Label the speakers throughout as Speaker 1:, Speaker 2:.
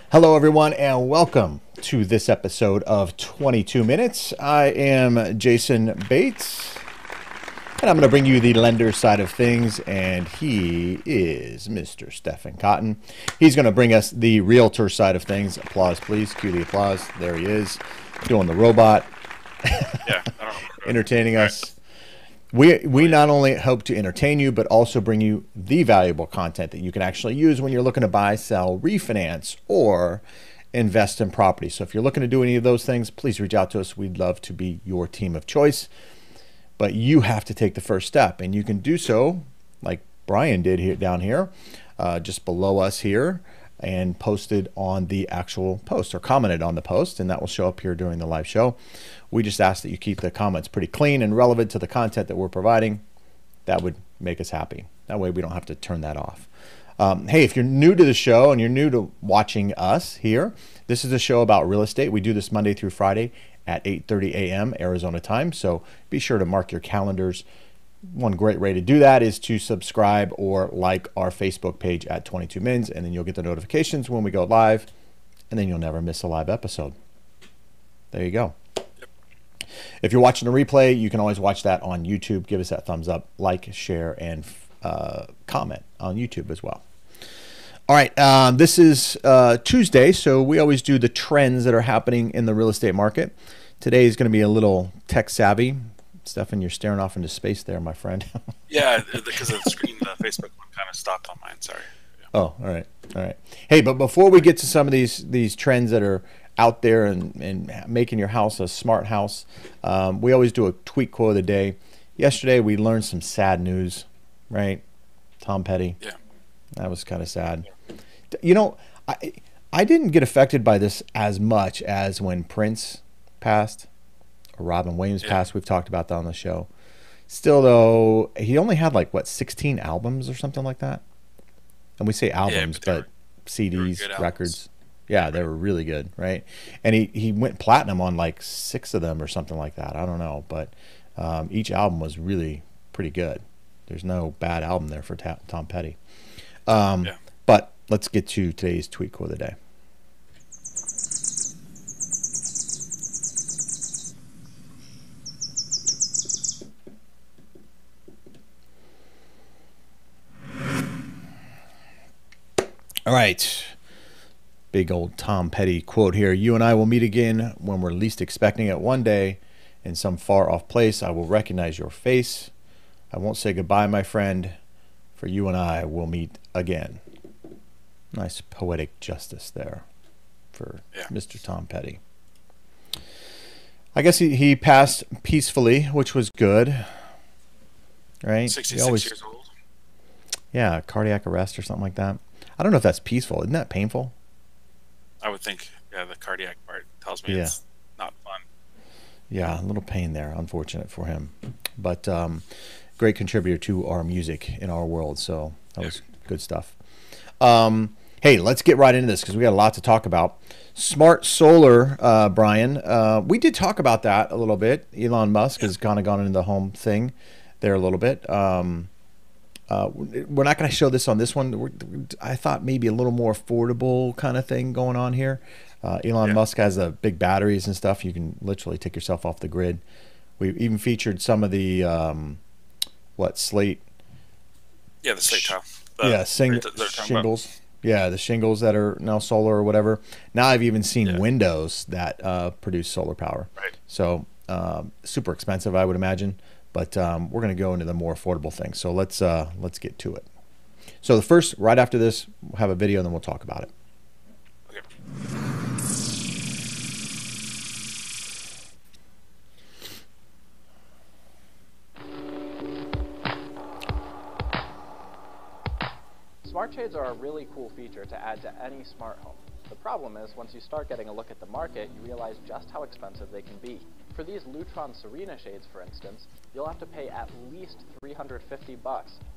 Speaker 1: Hello, everyone, and welcome to this episode of 22 Minutes. I am Jason Bates, and I'm going to bring you the lender side of things, and he is Mr. Stephen Cotton. He's going to bring us the realtor side of things. Applause, please. Cue the applause. There he is, doing the robot,
Speaker 2: Yeah, I don't know.
Speaker 1: entertaining
Speaker 2: All
Speaker 1: us. We not only hope to entertain you, but also bring you the valuable content that you can actually use when you're looking to buy, sell, refinance, or invest in property. So if you're looking to do any of those things, please reach out to us. We'd love to be your team of choice. But you have to take the first step, and you can do so like Brian did here down here, just below us here, and posted on the actual post or commented on the post, and that will show up here during the live show. We just ask that you keep the comments pretty clean and relevant to the content that we're providing. That would make us happy. That way we don't have to turn that off. Hey, if you're new to the show and you're new to watching us here, this is a show about real estate. We do this Monday through Friday at 8:30 a.m. Arizona time, so be sure to mark your calendars. One great way to do that is to subscribe or like our Facebook page at 22 Mins, and then you'll get the notifications when we go live, and then you'll never miss a live episode. There you go. If you're watching a replay, you can always watch that on YouTube. Give us that thumbs up, like, share, and comment on YouTube as well. All right, this is Tuesday, so we always do the trends that are happening in the real estate market. Today is going to be a little tech savvy. Stefan, you're staring off into space there, my friend.
Speaker 2: Yeah, because the screen, the Facebook one kind of stopped on mine. Sorry.
Speaker 1: Oh, all right, all right. Hey, but before we get to some of these trends that are out there and making your house a smart house, we always do a tweet quote of the day. Yesterday, we learned some sad news, right? Tom Petty.
Speaker 2: Yeah.
Speaker 1: That was kind of sad. You know, I didn't get affected by this as much as when Prince passed or Robin Williams passed. We've talked about that on the show. Still, though, he only had like, what, 16 albums or something like that? And we say albums, but CDs, records. Yeah, they were really good, right? And he went platinum on like 6 of them or something like that. I don't know, but each album was really pretty good. There's no bad album there for Tom Petty. But let's get to today's tweet quote of the day. All right. Big old Tom Petty quote here. You and I will meet again when we're least expecting it. One day, in some far off place, I will recognize your face. I won't say goodbye, my friend, for you and I will meet again. Nice poetic justice there for Mr. Tom Petty. I guess he passed peacefully, which was good, right?
Speaker 2: 66 years old.
Speaker 1: Yeah, cardiac arrest or something like that. I don't know if that's peaceful. Isn't that painful?
Speaker 2: I would think, the cardiac part tells me it's not fun.
Speaker 1: Yeah, a little pain there. Unfortunate for him. But great contributor to our music in our world. So that was good stuff. Hey, let's get right into this because we got a lot to talk about. Smart solar, Brian. We did talk about that a little bit. Elon Musk has kind of gone into the home thing there a little bit. We're not going to show this on this one. I thought maybe a little more affordable kind of thing going on here. Elon Musk has the big batteries and stuff. You can literally take yourself off the grid. We even featured some of the slate.
Speaker 2: Yeah, the slate tile.
Speaker 1: Shingles. Yeah, the shingles that are now solar or whatever. Now I've even seen windows that produce solar power.
Speaker 2: Right.
Speaker 1: So super expensive, I would imagine. But we're going to go into the more affordable things. So let's get to it. So the first, right after this, we'll have a video and then we'll talk about it.
Speaker 2: Okay.
Speaker 3: Smart shades are a really cool feature to add to any smart home. The problem is, once you start getting a look at the market, you realize just how expensive they can be. For these Lutron Serena shades, for instance, you'll have to pay at least $350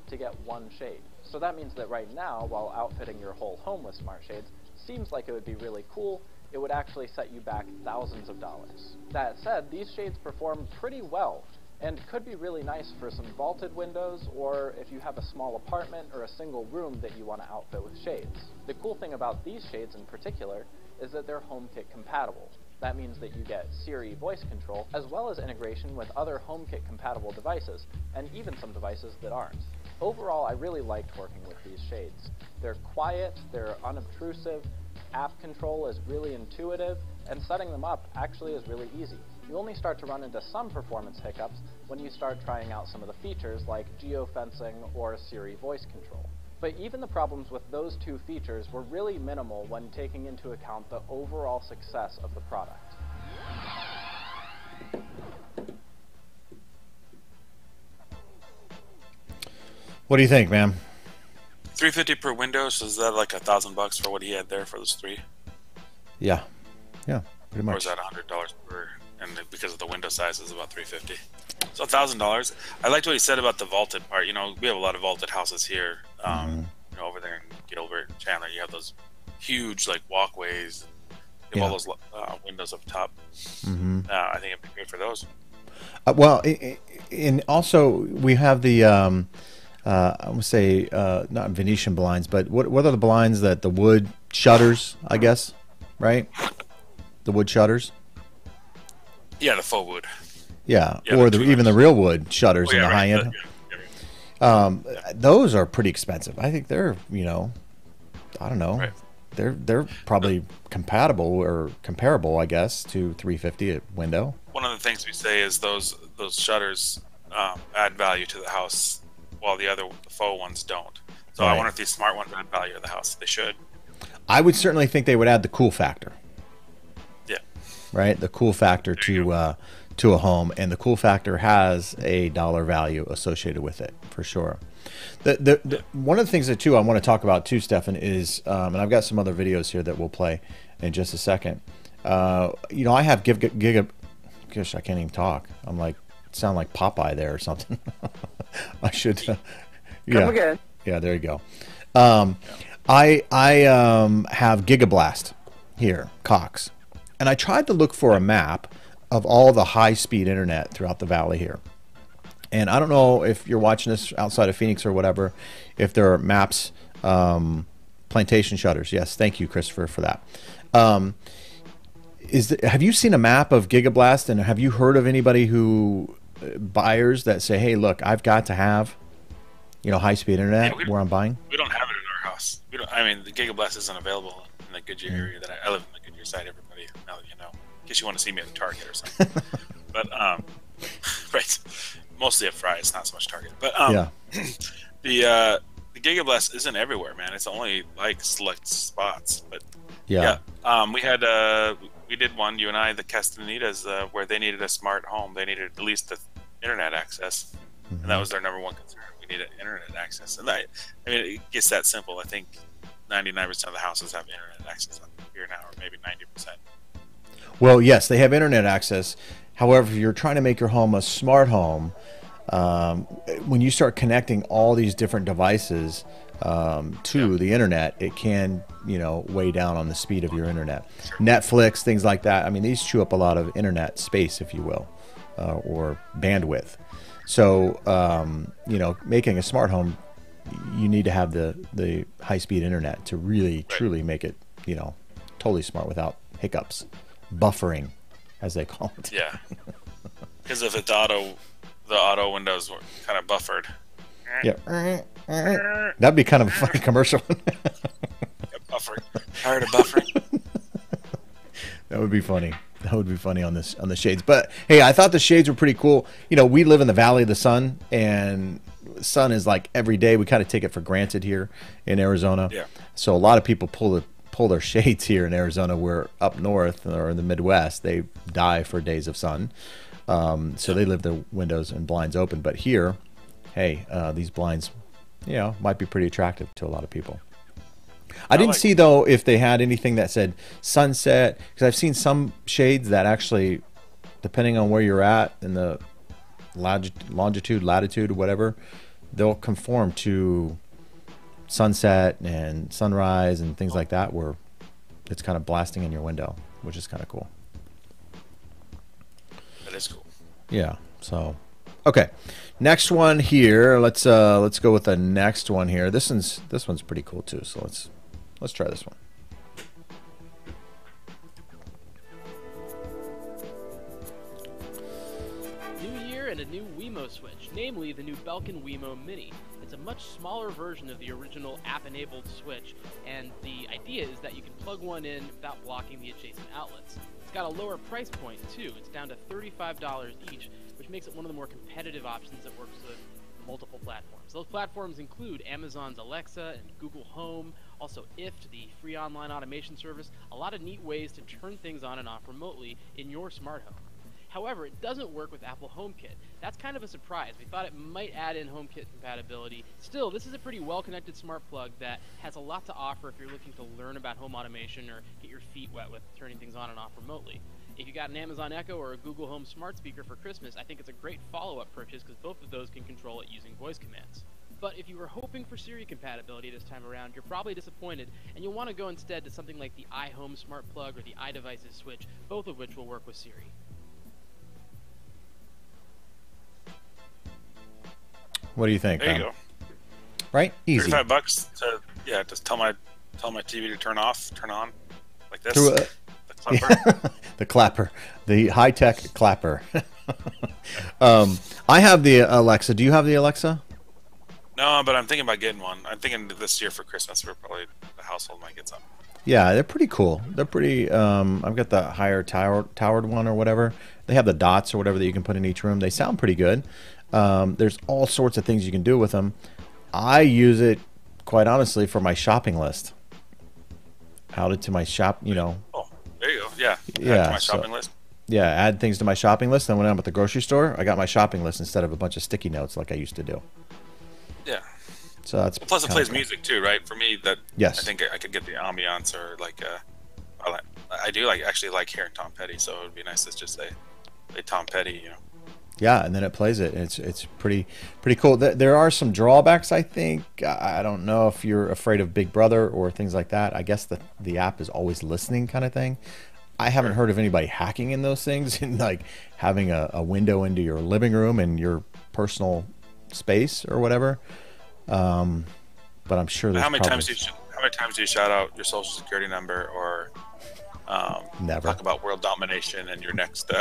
Speaker 3: to get one shade. So that means that right now, while outfitting your whole home with smart shades seems like it would be really cool, it would actually set you back thousands of dollars. That said, these shades perform pretty well. and could be really nice for some vaulted windows, or if you have a small apartment or a single room that you want to outfit with shades. The cool thing about these shades in particular is that they're HomeKit compatible. That means that you get Siri voice control, as well as integration with other HomeKit compatible devices, and even some devices that aren't. Overall, I really liked working with these shades. They're quiet, they're unobtrusive, app control is really intuitive, and setting them up actually is really easy. You only start to run into some performance hiccups when you start trying out some of the features like geofencing or Siri voice control. But even the problems with those two features were really minimal when taking into account the overall success of the product.
Speaker 1: What do you think, man?
Speaker 2: $350 per window, so is that like $1,000 for what he had there for those three?
Speaker 1: Yeah, yeah, pretty much.
Speaker 2: Or is that $100 per? And because of the window size, is about $350. So $1,000. I liked what he said about the vaulted part. You know, we have a lot of vaulted houses here. You know, over there in Gilbert, Chandler, you have those huge like walkways. You have all those windows up top. I think it'd be great for those.
Speaker 1: Well, and also we have the I would say not Venetian blinds, but what are the blinds that the wood shutters? I guess, right? The wood shutters.
Speaker 2: Yeah, the faux wood.
Speaker 1: Yeah, or even the real wood shutters in the high end. Those are pretty expensive. I think they're, you know, I don't know.
Speaker 2: Right.
Speaker 1: They're probably compatible or comparable, I guess, to $350 a window.
Speaker 2: One of the things we say is those shutters add value to the house, while the faux ones don't. So I wonder if these smart ones add value to the house. They should.
Speaker 1: I would certainly think they would add the cool factor.
Speaker 2: Yeah.
Speaker 1: Right, the cool factor to a home, and the cool factor has a dollar value associated with it for sure. One of the things that too I want to talk about too, Stefan, is and I've got some other videos here that we'll play in just a second. You know, I have gosh, I can't even talk. I'm like sound like Popeye there or something. I should
Speaker 4: Come again.
Speaker 1: Yeah, there you go. I have Gigablast here, Cox, and I tried to look for a map of all the high-speed internet throughout the valley here. And I don't know if you're watching this outside of Phoenix or whatever, if there are maps, plantation shutters. Yes, thank you, Christopher, for that. Have you seen a map of Gigablast, and have you heard of anybody who buyers that say, hey, look, I've got to have, you know, high-speed internet where I'm buying?
Speaker 2: We don't have it in our house. We don't. I mean, the Gigablast isn't available in the Goodyear area that I live in the Goodyear side. Everybody, now that you know, in case you want to see me at Target or something. But right, mostly at Fry's, not so much Target. But the Gigablast isn't everywhere, man. It's only like select spots. But we had we did one, you and I, the Castaneditas, where they needed a smart home. They needed at least the internet access, and that was their number one concern. We needed internet access, and I mean, it gets that simple. I think 99% of the houses have internet access here now, or maybe 90%.
Speaker 1: Well, yes, they have internet access. However, if you're trying to make your home a smart home, when you start connecting all these different devices to the internet, it can, you know, weigh down on the speed of your internet. Sure. Netflix, things like that. I mean, these chew up a lot of internet space, if you will, or bandwidth. So, you know, making a smart home, you need to have the high-speed internet to really, truly make it, you know, totally smart without hiccups, buffering, as they call it.
Speaker 2: Yeah, because if it's the auto windows were kind of buffered.
Speaker 1: Yeah, that'd be kind of a funny commercial.
Speaker 2: Buffered. Tired of buffering.
Speaker 1: That would be funny. That would be funny on the shades. But hey, I thought the shades were pretty cool. You know, we live in the Valley of the Sun, and sun is like every day. We kind of take it for granted here in Arizona. Yeah. So a lot of people pull their shades here in Arizona. We're up north or in the Midwest. They die for days of sun. So they leave their windows and blinds open. But here, hey, these blinds, you know, might be pretty attractive to a lot of people. I didn't see, though, if they had anything that said sunset, because I've seen some shades that actually, depending on where you're at in the longitude, latitude, whatever, they'll conform to sunset and sunrise and things like that, where it's kind of blasting in your window, which is kind of cool.
Speaker 2: That is cool.
Speaker 1: Yeah, so Okay, next one here. Let's go with the next one here. This one's pretty cool too. So let's try this one.
Speaker 4: New year and a new Wemo Switch, namely the new Belkin Wemo Mini. It's a much smaller version of the original app-enabled Switch, and the idea is that you can plug one in without blocking the adjacent outlets. It's got a lower price point too. It's down to $35 each, which makes it one of the more competitive options that works with multiple platforms. Those platforms include Amazon's Alexa and Google Home, also IFT, the free online automation service, a lot of neat ways to turn things on and off remotely in your smart home. However, it doesn't work with Apple HomeKit. That's kind of a surprise. We thought it might add in HomeKit compatibility. Still, this is a pretty well-connected smart plug that has a lot to offer if you're looking to learn about home automation or get your feet wet with turning things on and off remotely. If you got an Amazon Echo or a Google Home smart speaker for Christmas, I think it's a great follow-up purchase because both of those can control it using voice commands. But if you were hoping for Siri compatibility this time around, you're probably disappointed, and you'll want to go instead to something like the iHome smart plug or the iDevices Switch, both of which will work with Siri.
Speaker 1: What do you think?
Speaker 2: There you go.
Speaker 1: Right? Easy.
Speaker 2: $35 to just tell my TV to turn off, turn on, like this.
Speaker 1: Through
Speaker 2: The clapper.
Speaker 1: the clapper, the high-tech clapper. I have the Alexa. Do you have the Alexa?
Speaker 2: No, but I'm thinking about getting one. I'm thinking this year for Christmas, we're probably the household might get some.
Speaker 1: Yeah, they're pretty cool. They're pretty. I've got the higher towered one or whatever. They have the dots or whatever that you can put in each room. They sound pretty good. There's all sorts of things you can do with them. I use it, quite honestly, for my shopping list. Out into my shop,
Speaker 2: Oh, there you go. Yeah.
Speaker 1: Yeah,
Speaker 2: Add to my shopping list.
Speaker 1: Yeah, add things to my shopping list. And when I'm at the grocery store, I got my shopping list instead of a bunch of sticky notes like I used to do.
Speaker 2: Yeah.
Speaker 1: So that's
Speaker 2: Plus, it plays music too, right? For me,
Speaker 1: Yes.
Speaker 2: I think I could get the ambiance or I do actually like hearing Tom Petty, so it would be nice to just say Tom Petty,
Speaker 1: Yeah, and then it plays it. It's pretty cool. There are some drawbacks, I think. I don't know if you're afraid of Big Brother or things like that. I guess the app is always listening kind of thing. I haven't heard of anybody hacking in those things and like having a window into your living room and your personal space or whatever. But I'm sure there's
Speaker 2: how many times do you shout out your social security number or
Speaker 1: Never
Speaker 2: talk about world domination and your next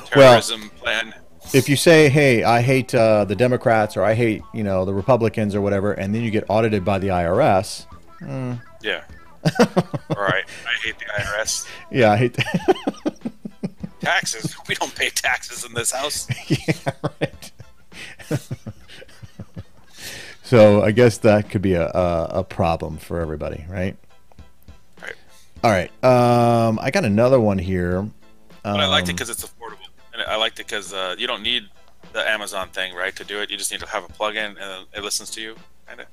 Speaker 2: terrorism plan?
Speaker 1: If you say, "Hey, I hate the Democrats" or "I hate the Republicans" or whatever, and then you get audited by the IRS,
Speaker 2: Yeah. All right. I hate the IRS.
Speaker 1: Yeah, I hate
Speaker 2: Taxes? We don't pay taxes in this house.
Speaker 1: Yeah, right. So I guess that could be a problem for everybody, right?
Speaker 2: Right.
Speaker 1: All right. I got another one here.
Speaker 2: But I liked it because it's affordable, and I liked it because you don't need the Amazon thing, right, to do it. You just need to have a plug-in, and then it listens to you, kind of.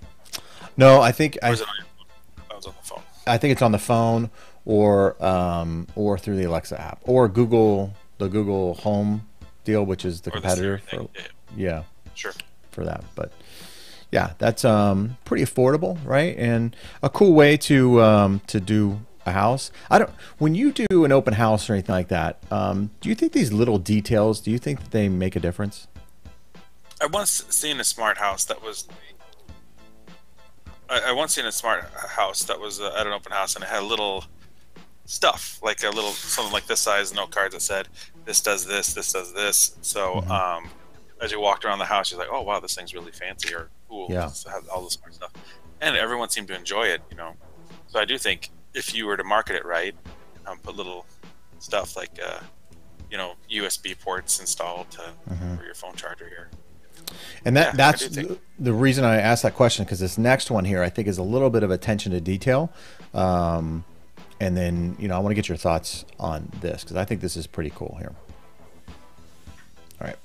Speaker 1: No, I think
Speaker 2: Or is it on your phone? That was on the phone.
Speaker 1: I think it's on the phone or through the Alexa app or the Google Home deal, which is the
Speaker 2: Or the
Speaker 1: competitor
Speaker 2: Siri
Speaker 1: for
Speaker 2: thing.
Speaker 1: yeah
Speaker 2: Sure.
Speaker 1: for that. But yeah, that's pretty affordable, right? And a cool way to do a house. When you do an open house or anything like that, do you think these little details, do you think that they make a difference?
Speaker 2: I once seen a smart house that was. I once seen a smart house that was at an open house, and it had little stuff, like something like this size, note cards that said, "This does this, this does this." So as you walked around the house, you're like, "Oh wow, this thing's really fancy or cool."
Speaker 1: Yeah.
Speaker 2: It has all this smart stuff, and everyone seemed to enjoy it. So I do think if you were to market it right, put little stuff like USB ports installed for your phone charger here.
Speaker 1: And
Speaker 2: Yeah,
Speaker 1: that's
Speaker 2: I do think-
Speaker 1: the reason I asked that question, because this next one here I think is a little bit of attention to detail. And then, I want to get your thoughts on this because I think this is pretty cool here. All right.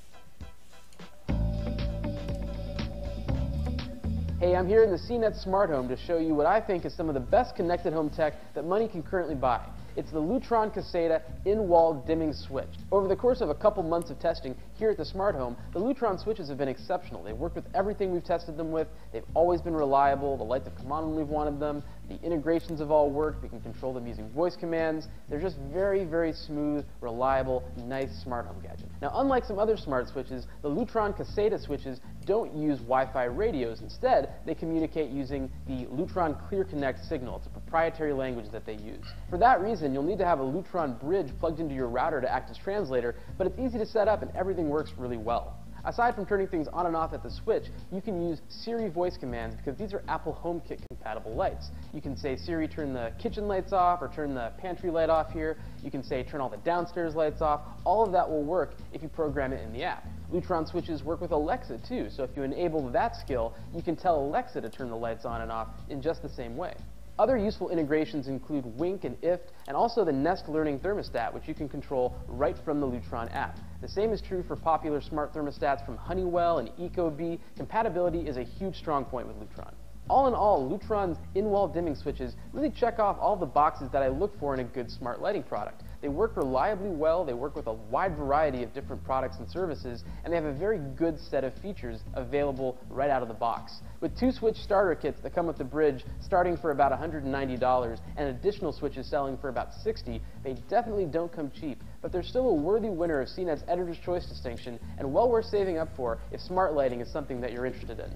Speaker 4: Hey, I'm here in the CNET Smart Home to show you what I think is some of the best connected home tech that money can currently buy. It's the Lutron Caseta in-wall dimming switch. Over the course of a couple months of testing here at the Smart Home, the Lutron switches have been exceptional. They've worked with everything we've tested them with. They've always been reliable. The lights have come on when we've wanted them. The integrations have all worked. We can control them using voice commands. They're just very, very smooth, reliable, nice smart home gadget. Now, Now, unlike some other smart switches, the Lutron Caseta switches don't use Wi-Fi radios. Instead, they communicate using the Lutron Clear Connect signal. It's a proprietary language that they use. For that reason, you'll need to have a Lutron bridge plugged into your router to act as translator, but it's easy to set up and everything works really well. Aside from turning things on and off at the switch, you can use Siri voice commands because these are Apple HomeKit compatible lights. You can say, Siri, turn the kitchen lights off, or turn the pantry light off here. You can say, turn all the downstairs lights off. All of that will work if you program it in the app. Lutron switches work with Alexa too, so if you enable that skill, you can tell Alexa to turn the lights on and off in just the same way. Other useful integrations include Wink and IFT, and also the Nest Learning Thermostat, which you can control right from the Lutron app. The same is true for popular smart thermostats from Honeywell and Ecobee. Compatibility is a huge strong point with Lutron. All in all, Lutron's in-wall dimming switches really check off all the boxes that I look for in a good smart lighting product. They work reliably well, they work with a wide variety of different products and services, and they have a very good set of features available right out of the box. With 2 switch starter kits that come with the bridge starting for about $190 and additional switches selling for about $60, they definitely don't come cheap, but they're still a worthy winner of CNET's Editor's Choice distinction and well worth saving up for if smart lighting is something that you're interested in.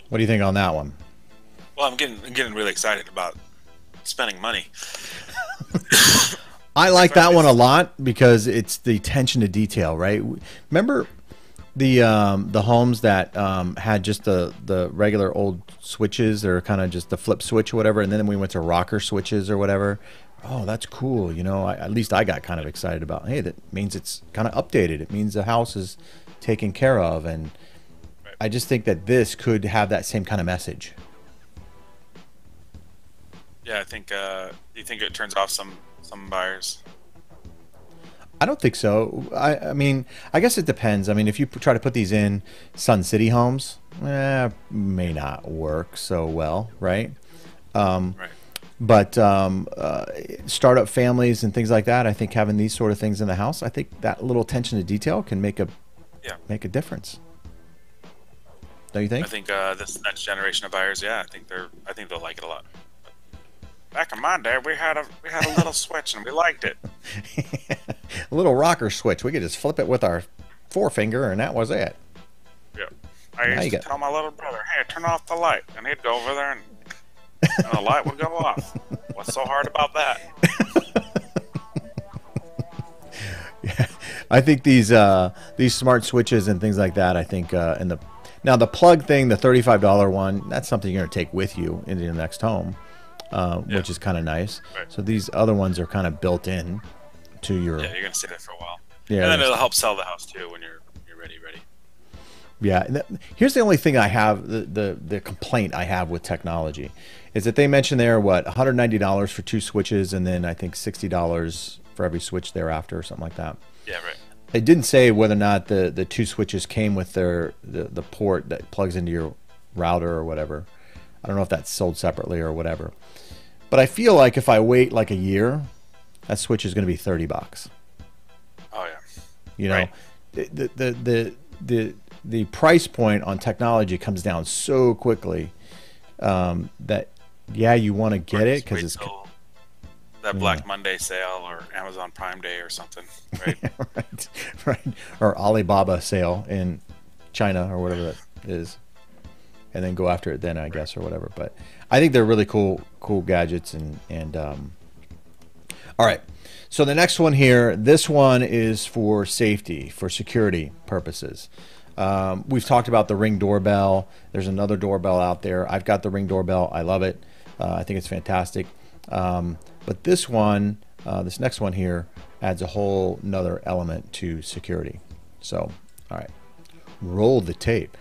Speaker 1: What do you think on that one?
Speaker 2: Well, I'm getting really excited about spending money.
Speaker 1: I like that one a lot because it's the attention to detail, right? Remember the homes that had just the regular old switches, or kind of just the flip switch or whatever, and then we went to rocker switches or whatever. Oh, that's cool. You know, at least I got kind of excited about, hey, that means it's kind of updated. It means the house is taken care of, and I just think that this could have that same kind of message.
Speaker 2: Yeah, I think. Do you think it turns off some buyers?
Speaker 1: I don't think so. I mean, I guess it depends. I mean, if you try to put these in Sun City homes, may not work so well, right?
Speaker 2: Right.
Speaker 1: But startup families and things like that, I think having these sort of things in the house, I think that little attention to detail can make a difference. Don't you think?
Speaker 2: I think this next generation of buyers, I think they'll like it a lot. Back in my day, we had a little switch and we liked it.
Speaker 1: A little rocker switch. We could just flip it with our forefinger, and that was it.
Speaker 2: Yeah. I used to tell my little brother, "Hey, turn off the light," and he'd go over there and the light would go off. What's so hard about that?
Speaker 1: Yeah, I think these smart switches and things like that. I think now the plug thing, the $35 one, that's something you're going to take with you into your next home. Which is kind of nice. Right. So these other ones are kind of built in to your. Yeah,
Speaker 2: you're gonna stay there for a while. Yeah, and then it'll help sell the house too when you're ready.
Speaker 1: Yeah, and here's the only thing I have, the complaint I have with technology, is that they mentioned there $190 for 2 switches, and then I think $60 for every switch thereafter, or something like that.
Speaker 2: Yeah, right.
Speaker 1: They didn't say whether or not the 2 switches came with the port that plugs into your router or whatever. I don't know if that's sold separately or whatever. But I feel like if I wait like a year, that switch is going to be $30.
Speaker 2: Oh yeah.
Speaker 1: You know, right. The price point on technology comes down so quickly that you want to get it because it's
Speaker 2: that Black Monday sale or Amazon Prime Day or something, right?
Speaker 1: right. Or Alibaba sale in China or whatever that is. And then go after it then, I guess, or whatever. But I think they're really cool gadgets. And all right. So the next one here, this one is for safety, for security purposes. We've talked about the Ring doorbell. There's another doorbell out there. I've got the Ring doorbell. I love it. I think it's fantastic. But this one, this next one here, adds a whole nother element to security. So, all right. Roll the tape.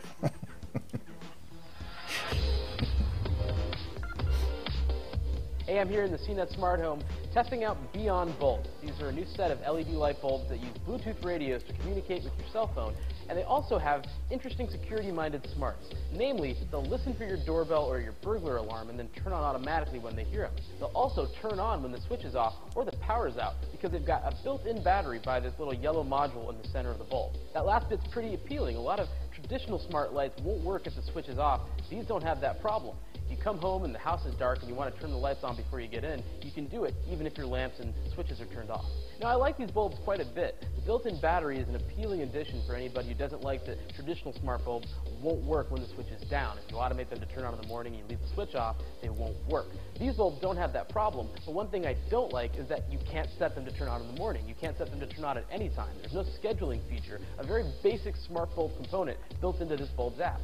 Speaker 4: Hey, I'm here in the CNET Smart Home testing out Beyond bulbs. These are a new set of LED light bulbs that use Bluetooth radios to communicate with your cell phone, and they also have interesting security-minded smarts. Namely, they'll listen for your doorbell or your burglar alarm and then turn on automatically when they hear them. They'll also turn on when the switch is off or the power is out because they've got a built-in battery by this little yellow module in the center of the bulb. That last bit's pretty appealing. A lot of traditional smart lights won't work if the switch is off. These don't have that problem. If you come home and the house is dark and you want to turn the lights on before you get in, you can do it even if your lamps and switches are turned off. Now, I like these bulbs quite a bit. The built-in battery is an appealing addition for anybody who doesn't like that traditional smart bulbs won't work when the switch is down. If you automate them to turn on in the morning and you leave the switch off, they won't work. These bulbs don't have that problem, but one thing I don't like is that you can't set them to turn on in the morning. You can't set them to turn on at any time. There's no scheduling feature, a very basic smart bulb component built into this bulb's app.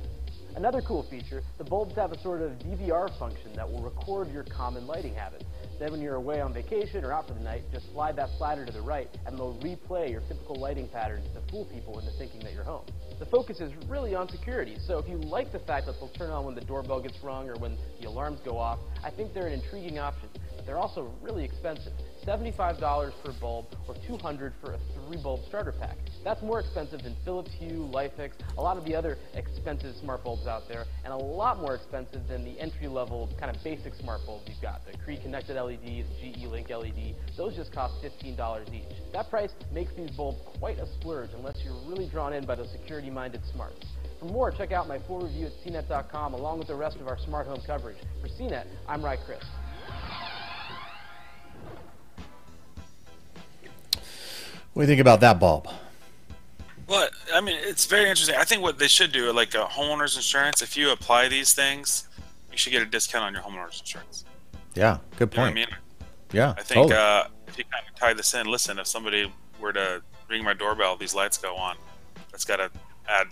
Speaker 4: Another cool feature, the bulbs have a sort of DVR function that will record your common lighting habits. Then when you're away on vacation or out for the night, just slide that slider to the right and they'll replay your typical lighting patterns to fool people into thinking that you're home. The focus is really on security, so if you like the fact that they'll turn on when the doorbell gets rung or when the alarms go off, I think they're an intriguing option, but they're also really expensive. $75 for a bulb or $200 for a 3-bulb starter pack. That's more expensive than Philips Hue, Lifex, a lot of the other expensive smart bulbs out there, and a lot more expensive than the entry-level kind of basic smart bulbs you've got. The Cree Connected LED, the GE Link LED, those just cost $15 each. That price makes these bulbs quite a splurge unless you're really drawn in by those security-minded smarts. For more, check out my full review at CNET.com along with the rest of our smart home coverage. For CNET, I'm Ry Chris.
Speaker 1: What do you think about that bulb?
Speaker 2: Well, I mean, it's very interesting. I think what they should do, like homeowner's insurance, if you apply these things, you should get a discount on your homeowner's insurance.
Speaker 1: Yeah, good point.
Speaker 2: You know what I mean?
Speaker 1: Yeah,
Speaker 2: I think
Speaker 1: totally.
Speaker 2: if you kind of tie this in, listen, if somebody were to ring my doorbell, these lights go on, that's got to add,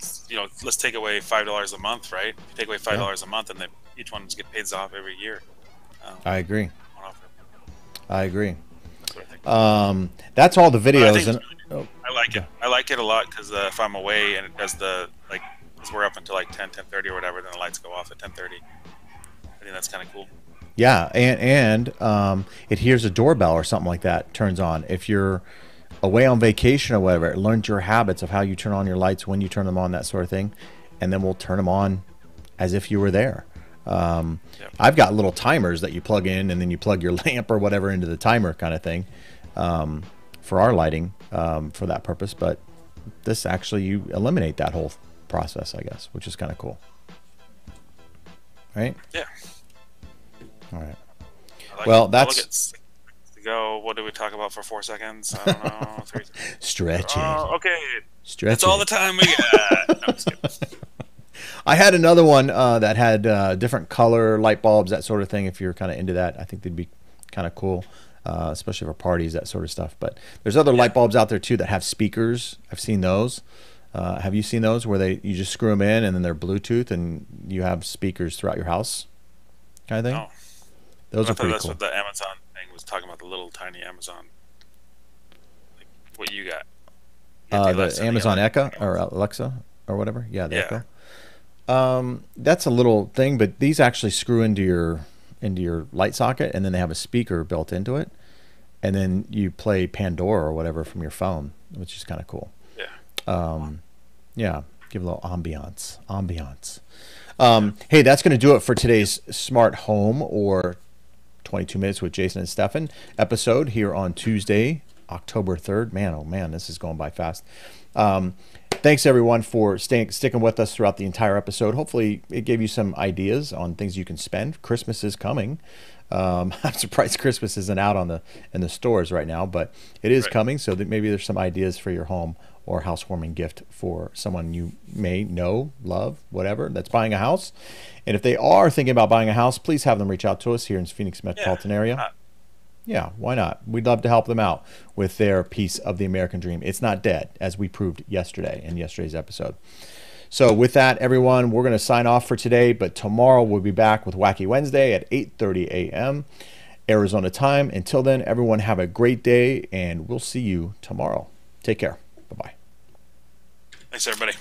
Speaker 2: let's take away $5 a month, right? If you take away $5 a month, and then each one just get paid off every year.
Speaker 1: I agree. I agree.
Speaker 2: That's what I think.
Speaker 1: That's all the videos.
Speaker 2: I like it. I like it a lot because if I'm away and it does because we're up until like 10:30 or whatever, then the lights go off at 10:30. I think that's kind of cool.
Speaker 1: Yeah, and it hears a doorbell or something like that turns on. If you're away on vacation or whatever, it learns your habits of how you turn on your lights, when you turn them on, that sort of thing, and then we'll turn them on as if you were there. I've got little timers that you plug in, and then you plug your lamp or whatever into the timer kind of thing for our lighting for that purpose. But this actually, you eliminate that whole process, I guess, which is kind of cool. Right?
Speaker 2: Yeah.
Speaker 1: All right.
Speaker 2: Well, that's to go. What did we talk about for 4 seconds? I don't know. 3 seconds.
Speaker 1: Stretching.
Speaker 2: Okay.
Speaker 1: Stretching.
Speaker 2: That's all the time we got. No, I'm just kidding.
Speaker 1: I had another one that had different color light bulbs, that sort of thing. If you're kind of into that, I think they'd be kind of cool, especially for parties, that sort of stuff. But there's other light bulbs out there too that have speakers. I've seen those. Have you seen those where you just screw them in and then they're Bluetooth and you have speakers throughout your house, kind of thing?
Speaker 2: No.
Speaker 1: Those are pretty
Speaker 2: that's
Speaker 1: cool.
Speaker 2: What the Amazon thing was talking about, the little tiny Amazon. Like what you got?
Speaker 1: The Amazon Echo or Alexa or whatever. Yeah, the Echo. That's a little thing, but these actually screw into your light socket, and then they have a speaker built into it, and then you play Pandora or whatever from your phone, which is kind of cool.
Speaker 2: Yeah.
Speaker 1: Yeah, give a little ambiance. Hey, that's going to do it for today's Smart Home or 22 Minutes with Jason and Stefan episode here on Tuesday, October 3rd. Man, oh man, this is going by fast. Thanks everyone for sticking with us throughout the entire episode. Hopefully it gave you some ideas on things you can spend. Christmas is coming. I'm surprised Christmas isn't out in the stores right now, but it is coming. So that maybe there's some ideas for your home or housewarming gift for someone you may know, love, whatever, that's buying a house. And if they are thinking about buying a house, please have them reach out to us here in the Phoenix metropolitan area. Yeah, why not? We'd love to help them out with their piece of the American dream. It's not dead, as we proved yesterday in yesterday's episode. So with that, everyone, we're going to sign off for today, but tomorrow we'll be back with Wacky Wednesday at 8:30 a.m. Arizona time. Until then, everyone have a great day, and we'll see you tomorrow. Take care. Bye-bye.
Speaker 2: Thanks, everybody.